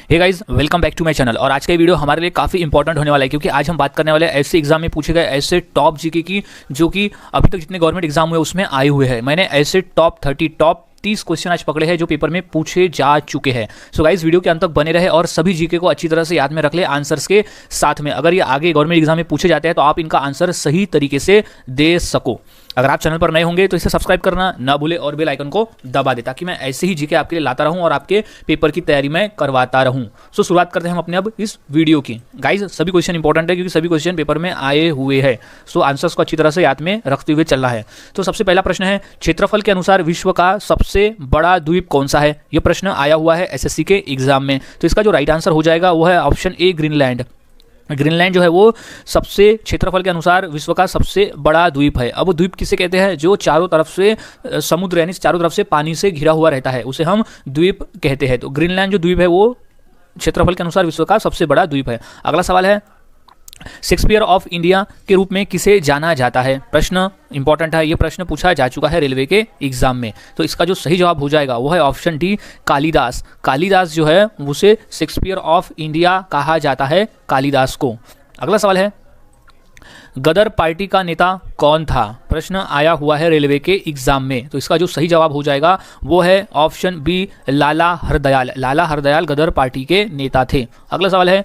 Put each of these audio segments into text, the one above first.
Hey guys, welcome back to my channel. और आज का वीडियो हमारे लिए काफ़ी इंपॉर्टेंट होने वाला है, क्योंकि आज हम बात करने वाले हैं ऐसे एग्जाम में पूछे गए ऐसे टॉप जीके की जो कि अभी तक जितने गवर्नमेंट एग्जाम हुए उसमें आए हुए हैं। मैंने ऐसे टॉप 30 क्वेश्चन आज पकड़े हैं जो पेपर में पूछे जा चुके हैं। सो गाइस, वीडियो के अंत तक बने रहे और सभी जीके को अच्छी तरह से याद में रख ले आंसर्स के साथ में। अगर ये आगे गवर्नमेंट एग्जाम में पूछे जाते हैं तो आप इनका आंसर सही तरीके से दे सको। अगर आप चैनल पर नए होंगे तो इसे सब्सक्राइब करना ना भूले और बेल आइकन को दबा दे, ताकि मैं ऐसे ही जीके आपके लिए लाता रहूं और आपके पेपर की तैयारी में करवाता रहूं। सो शुरुआत करते हैं हम अपने अब इस वीडियो की। गाइस, सभी क्वेश्चन इंपॉर्टेंट है क्योंकि सभी क्वेश्चन पेपर में आए हुए हैं। सो आंसर्स को अच्छी तरह से याद में रखते हुए चलना है। तो सबसे पहला प्रश्न है, क्षेत्रफल के अनुसार विश्व का सबसे बड़ा द्वीप कौन सा है? यह प्रश्न आया हुआ है एसएससी के एग्जाम में। तो इसका जो राइट आंसर हो जाएगा वो है ऑप्शन ए, ग्रीनलैंड। ग्रीनलैंड जो है वो सबसे क्षेत्रफल के अनुसार विश्व का सबसे बड़ा द्वीप है। अब वो द्वीप किसे कहते हैं? जो चारों तरफ से समुद्र यानी चारों तरफ से पानी से घिरा हुआ रहता है, उसे हम द्वीप कहते हैं। तो ग्रीनलैंड जो द्वीप है वो क्षेत्रफल के अनुसार विश्व का सबसे बड़ा द्वीप है। अगला सवाल है, शेक्सपियर ऑफ इंडिया के रूप में किसे जाना जाता है? प्रश्न इंपॉर्टेंट है, ये प्रश्न पूछा जा चुका है रेलवे के एग्जाम में। तो इसका जो सही जवाब हो जाएगा वो है ऑप्शन डी, कालिदास। कालिदास जो है उसे शेक्सपियर ऑफ इंडिया कहा जाता है, कालिदास को। अगला सवाल है, गदर पार्टी का नेता कौन था? प्रश्न आया हुआ है रेलवे के एग्जाम में। तो इसका जो सही जवाब हो जाएगा वो है ऑप्शन बी, लाला हरदयाल। लाला हरदयाल गदर पार्टी के नेता थे। अगला सवाल है,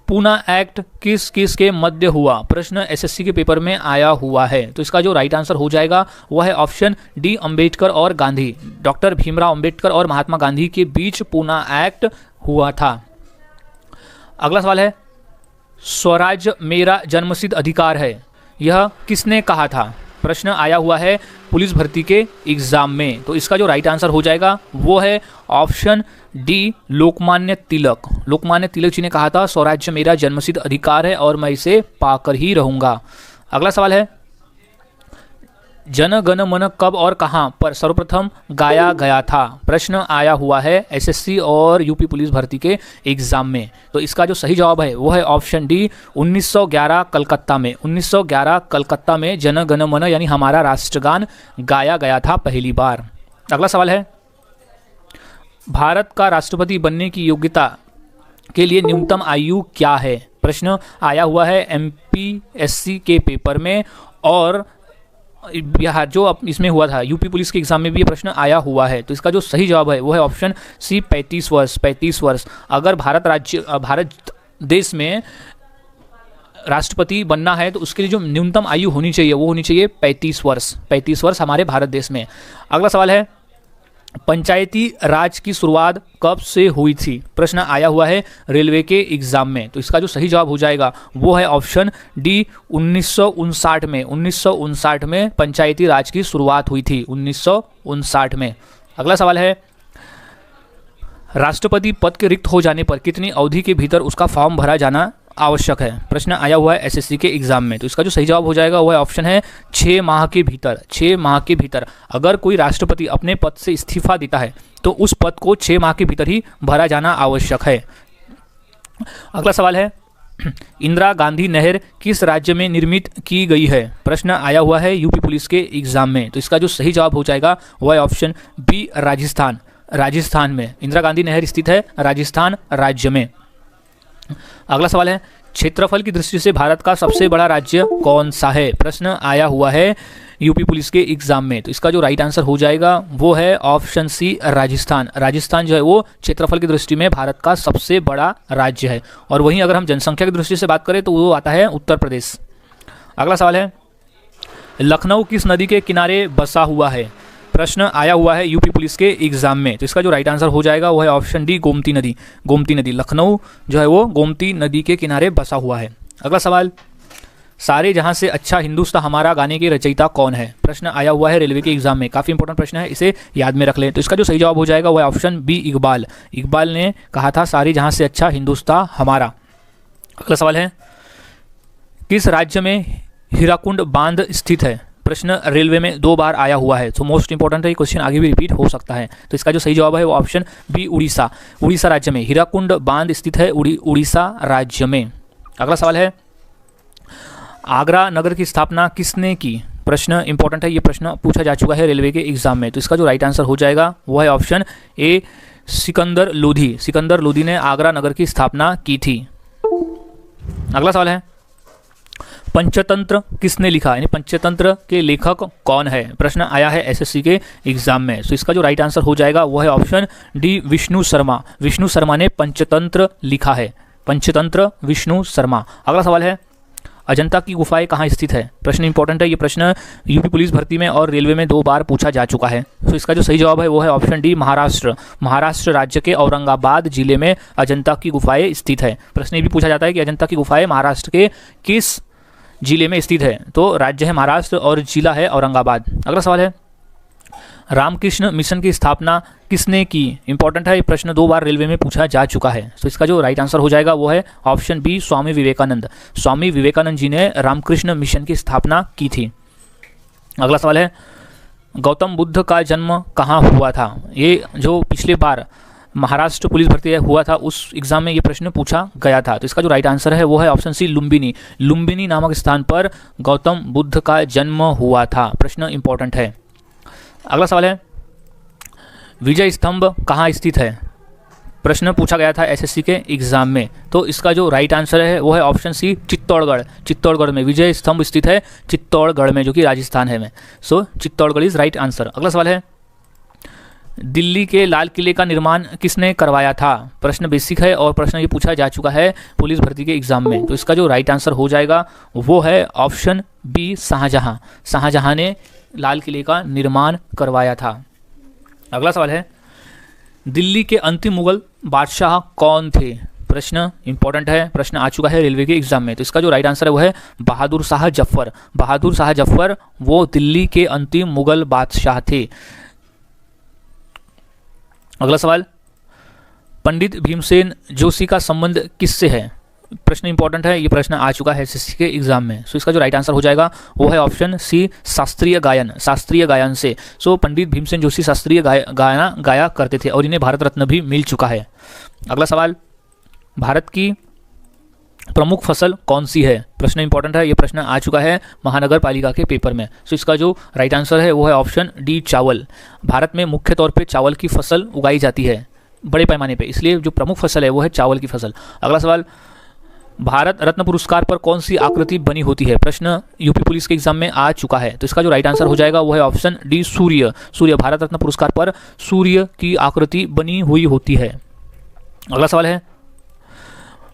पूना एक्ट किस किस के मध्य हुआ? प्रश्न एसएससी के पेपर में आया हुआ है। तो इसका जो राइट आंसर हो जाएगा वह है ऑप्शन डी, अंबेडकर और गांधी। डॉक्टर भीमराव अंबेडकर और महात्मा गांधी के बीच पूना एक्ट हुआ था। अगला सवाल है, स्वराज मेरा जन्मसिद्ध अधिकार है, यह किसने कहा था? प्रश्न आया हुआ है पुलिस भर्ती के एग्जाम में। तो इसका जो राइट आंसर हो जाएगा वो है ऑप्शन डी, लोकमान्य तिलक। लोकमान्य तिलक जी ने कहा था स्वराज्य मेरा जन्मसिद्ध अधिकार है और मैं इसे पाकर ही रहूंगा। अगला सवाल है, जन गण मन कब और कहां पर सर्वप्रथम गाया गया था? प्रश्न आया हुआ है एसएससी और यूपी पुलिस भर्ती के एग्जाम में। तो इसका जो सही जवाब है वो है ऑप्शन डी, 1911 कलकत्ता में। 1911 कलकत्ता में जन गण मन यानी हमारा राष्ट्रगान गाया गया था पहली बार। अगला सवाल है, भारत का राष्ट्रपति बनने की योग्यता के लिए न्यूनतम आयु क्या है? प्रश्न आया हुआ है एमपीएससी के पेपर में और यह जो इसमें हुआ था यूपी पुलिस के एग्जाम में भी ये प्रश्न आया हुआ है। तो इसका जो सही जवाब है वो है ऑप्शन सी, 35 वर्ष। 35 वर्ष। अगर भारत देश में राष्ट्रपति बनना है तो उसके लिए जो न्यूनतम आयु होनी चाहिए वो होनी चाहिए 35 वर्ष। 35 वर्ष हमारे भारत देश में। अगला सवाल है, पंचायती राज की शुरुआत कब से हुई थी? प्रश्न आया हुआ है रेलवे के एग्जाम में। तो इसका जो सही जवाब हो जाएगा वो है ऑप्शन डी, 1959 में। 1959 में पंचायती राज की शुरुआत हुई थी, 1959 में। अगला सवाल है, राष्ट्रपति पद के रिक्त हो जाने पर कितनी अवधि के भीतर उसका फॉर्म भरा जाना आवश्यक है? प्रश्न आया हुआ है एसएससी के एग्जाम में। तो इसका जो सही जवाब हो जाएगा वो है ऑप्शन है 6 माह के भीतर। 6 माह के भीतर अगर कोई राष्ट्रपति अपने पद से इस्तीफा देता है तो उस पद को 6 माह के भीतर ही भरा जाना आवश्यक है। अगला सवाल है, इंदिरा गांधी नहर किस राज्य में निर्मित की गई है? प्रश्न आया हुआ है यूपी पुलिस के एग्जाम में। तो इसका जो सही जवाब हो जाएगा वो है ऑप्शन बी, राजस्थान। राजस्थान में इंदिरा गांधी नहर स्थित है, राजस्थान राज्य में। अगला सवाल है, क्षेत्रफल की दृष्टि से भारत का सबसे बड़ा राज्य कौन सा है? प्रश्न आया हुआ है यूपी पुलिस के एग्जाम में। तो इसका जो राइट आंसर हो जाएगा वो है ऑप्शन सी, राजस्थान। राजस्थान जो है वो क्षेत्रफल की दृष्टि में भारत का सबसे बड़ा राज्य है। और वहीं अगर हम जनसंख्या की दृष्टि से बात करें तो वो आता है उत्तर प्रदेश। अगला सवाल है, लखनऊ किस नदी के किनारे बसा हुआ है? प्रश्न आया हुआ है यूपी पुलिस के एग्जाम में। तो इसका जो राइट आंसर हो जाएगा वो है ऑप्शन डी, गोमती नदी। गोमती नदी। लखनऊ जो है वो गोमती नदी के किनारे बसा हुआ है। अगला सवाल, सारे जहां से अच्छा हिंदुस्तान हमारा गाने के रचयिता कौन है? प्रश्न आया हुआ है रेलवे के एग्जाम में। काफी इंपॉर्टेंट प्रश्न है, इसे याद में रख लें। तो इसका जो सही जवाब हो जाएगा वो है ऑप्शन बी, इकबाल। इकबाल ने कहा था सारे जहां से अच्छा हिंदुस्तान हमारा। अगला सवाल है, किस राज्य में हीराकुंड बांध स्थित है? प्रश्न रेलवे में 2 बार आया हुआ है। तो मोस्ट इंपॉर्टेंट है, क्वेश्चन आगे भी रिपीट हो सकता है। तो इसका जो सही जवाब है वो ऑप्शन बी, उड़ीसा। उड़ीसा राज्य में हीराकुंड बांध स्थित है, उड़ीसा राज्य में। अगला सवाल है, आगरा नगर की स्थापना किसने की? प्रश्न इंपॉर्टेंट है, ये प्रश्न पूछा जा चुका है रेलवे के एग्जाम में। तो इसका जो राइट आंसर हो जाएगा वो है ऑप्शन ए, सिकंदर लोधी ने आगरा नगर की स्थापना की थी। अगला सवाल है, पंचतंत्र किसने लिखा, यानी पंचतंत्र के लेखक कौन है। प्रश्न आया है एसएससी के एग्जाम में। तो इसका जो राइट आंसर हो जाएगा वो है ऑप्शन डी, विष्णु शर्मा। विष्णु शर्मा ने पंचतंत्र लिखा है, पंचतंत्र विष्णु शर्मा। अगला सवाल है, अजंता की गुफाएं कहाँ स्थित है। प्रश्न इंपॉर्टेंट है, ये प्रश्न यूपी पुलिस भर्ती में और रेलवे में 2 बार पूछा जा चुका है। तो इसका जो सही जवाब है वो है ऑप्शन डी, महाराष्ट्र। महाराष्ट्र राज्य के औरंगाबाद जिले में अजंता की गुफाएं स्थित है। प्रश्न ये भी पूछा जाता है कि अजंता की गुफाएं महाराष्ट्र के किस जिले में स्थित है, तो राज्य है महाराष्ट्र और जिला है औरंगाबाद। अगला सवाल है, रामकृष्ण मिशन की स्थापना किसने की। इंपॉर्टेंट है, ये प्रश्न 2 बार रेलवे में पूछा जा चुका है। तो इसका जो राइट आंसर हो जाएगा वो है ऑप्शन बी, स्वामी विवेकानंद। स्वामी विवेकानंद जी ने रामकृष्ण मिशन की स्थापना की थी। अगला सवाल है, गौतम बुद्ध का जन्म कहाँ हुआ था। ये जो पिछले बार महाराष्ट्र पुलिस भर्ती हुआ था उस एग्जाम में ये प्रश्न पूछा गया था। तो इसका जो राइट आंसर है वो है ऑप्शन सी, लुम्बिनी। लुम्बिनी नामक स्थान पर गौतम बुद्ध का जन्म हुआ था। प्रश्न इंपॉर्टेंट है। अगला सवाल है, विजय स्तंभ कहाँ स्थित है। प्रश्न पूछा गया था एसएससी के एग्जाम में। तो इसका जो राइट आंसर है वो है ऑप्शन सी, चित्तौड़गढ़। चित्तौड़गढ़ में विजय स्तंभ स्थित है, चित्तौड़गढ़ में, जो कि राजस्थान है में। सो चित्तौड़गढ़ इज राइट आंसर। अगला सवाल है, दिल्ली के लाल किले का निर्माण किसने करवाया था। प्रश्न बेसिक है और प्रश्न ये पूछा जा चुका है पुलिस भर्ती के एग्जाम में। तो इसका जो राइट आंसर हो जाएगा वो है ऑप्शन बी, शाहजहां। शाहजहां ने लाल किले का निर्माण करवाया था। अगला सवाल है, दिल्ली के अंतिम मुगल बादशाह कौन थे। प्रश्न इंपॉर्टेंट है, प्रश्न आ चुका है रेलवे के एग्जाम में। तो इसका जो राइट आंसर है वो है बहादुर शाह जफर। बहादुर शाह जफर वो दिल्ली के अंतिम मुगल बादशाह थे। अगला सवाल, पंडित भीमसेन जोशी का संबंध किससे है। प्रश्न इंपॉर्टेंट है, ये प्रश्न आ चुका है एसएससी के एग्जाम में। सो इसका जो राइट आंसर हो जाएगा वो है ऑप्शन सी, शास्त्रीय गायन। शास्त्रीय गायन से। सो पंडित भीमसेन जोशी शास्त्रीय गाना गाया करते थे और इन्हें भारत रत्न भी मिल चुका है। अगला सवाल, भारत की प्रमुख फसल कौन सी है। प्रश्न इंपॉर्टेंट है, ये प्रश्न आ चुका है महानगर पालिका के पेपर में। सो इसका जो राइट आंसर है वो है ऑप्शन डी, चावल। भारत में मुख्य तौर पे चावल की फसल उगाई जाती है बड़े पैमाने पे, इसलिए जो प्रमुख फसल है वो है चावल की फसल। अगला सवाल, भारत रत्न पुरस्कार पर कौन सी आकृति बनी होती है। प्रश्न यूपी पुलिस के एग्जाम में आ चुका है। तो इसका जो राइट आंसर हो जाएगा वो है ऑप्शन डी, सूर्य। सूर्य, भारत रत्न पुरस्कार पर सूर्य की आकृति बनी हुई होती है। अगला सवाल है,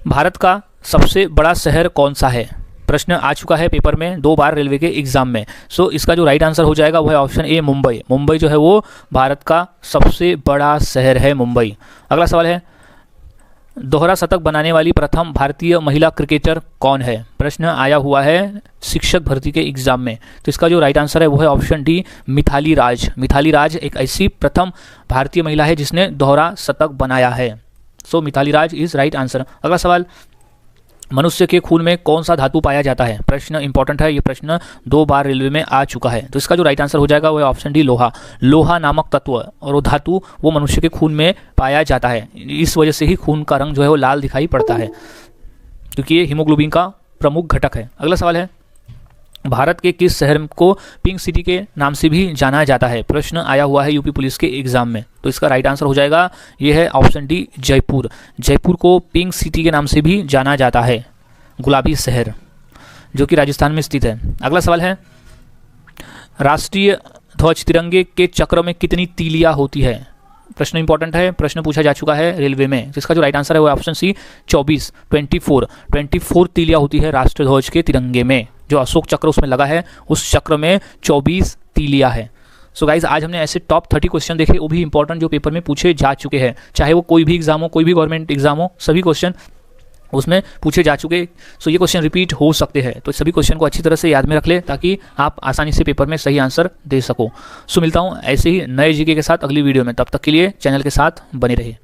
भारत का सबसे बड़ा शहर कौन सा है। प्रश्न आ चुका है पेपर में 2 बार रेलवे के एग्जाम में। सो इसका जो राइट आंसर हो जाएगा वो है ऑप्शन ए, मुंबई। मुंबई जो है वो भारत का सबसे बड़ा शहर है, मुंबई। अगला सवाल है, दोहरा शतक बनाने वाली प्रथम भारतीय महिला क्रिकेटर कौन है। प्रश्न आया हुआ है शिक्षक भर्ती के एग्जाम में। तो इसका जो राइट आंसर है वो है ऑप्शन डी, मिथाली राज। मिथाली राज एक ऐसी प्रथम भारतीय महिला है जिसने दोहरा शतक बनाया है। सो Mithali Raj is right answer. अगला सवाल, मनुष्य के खून में कौन सा धातु पाया जाता है। प्रश्न इंपॉर्टेंट है, ये प्रश्न 2 बार रेलवे में आ चुका है। तो इसका जो राइट आंसर हो जाएगा वो है ऑप्शन डी, लोहा। लोहा नामक तत्व और वो धातु वो मनुष्य के खून में पाया जाता है। इस वजह से ही खून का रंग जो है वो लाल दिखाई पड़ता है, क्योंकि ये हीमोग्लोबिन का प्रमुख घटक है। अगला सवाल है, भारत के किस शहर को पिंक सिटी के नाम से भी जाना जाता है। प्रश्न आया हुआ है यूपी पुलिस के एग्जाम में। तो इसका राइट आंसर हो जाएगा ये है ऑप्शन डी, जयपुर। जयपुर को पिंक सिटी के नाम से भी जाना जाता है, गुलाबी शहर, जो कि राजस्थान में स्थित है। अगला सवाल है, राष्ट्रीय ध्वज तिरंगे के चक्र में कितनी तीलियां होती है। प्रश्न इंपॉर्टेंट है, प्रश्न पूछा जा चुका है रेलवे में। जिसका जो राइट आंसर है वो ऑप्शन सी, 24, 24 तीलियां होती है राष्ट्रीय ध्वज के तिरंगे में। जो अशोक चक्र उसमें लगा है उस चक्र में 24 तीलियां है। सो गाइज, आज हमने ऐसे टॉप 30 क्वेश्चन देखे, वो भी इंपॉर्टेंट जो पेपर में पूछे जा चुके हैं, चाहे वो कोई भी एग्जाम हो, कोई भी गवर्नमेंट एग्जाम हो, सभी क्वेश्चन उसमें पूछे जा चुके। सो ये क्वेश्चन रिपीट हो सकते हैं, तो सभी क्वेश्चन को अच्छी तरह से याद में रख ले ताकि आप आसानी से पेपर में सही आंसर दे सको। सो मिलता हूँ ऐसे ही नए जीके के साथ अगली वीडियो में। तब तक के लिए चैनल के साथ बने रहिए।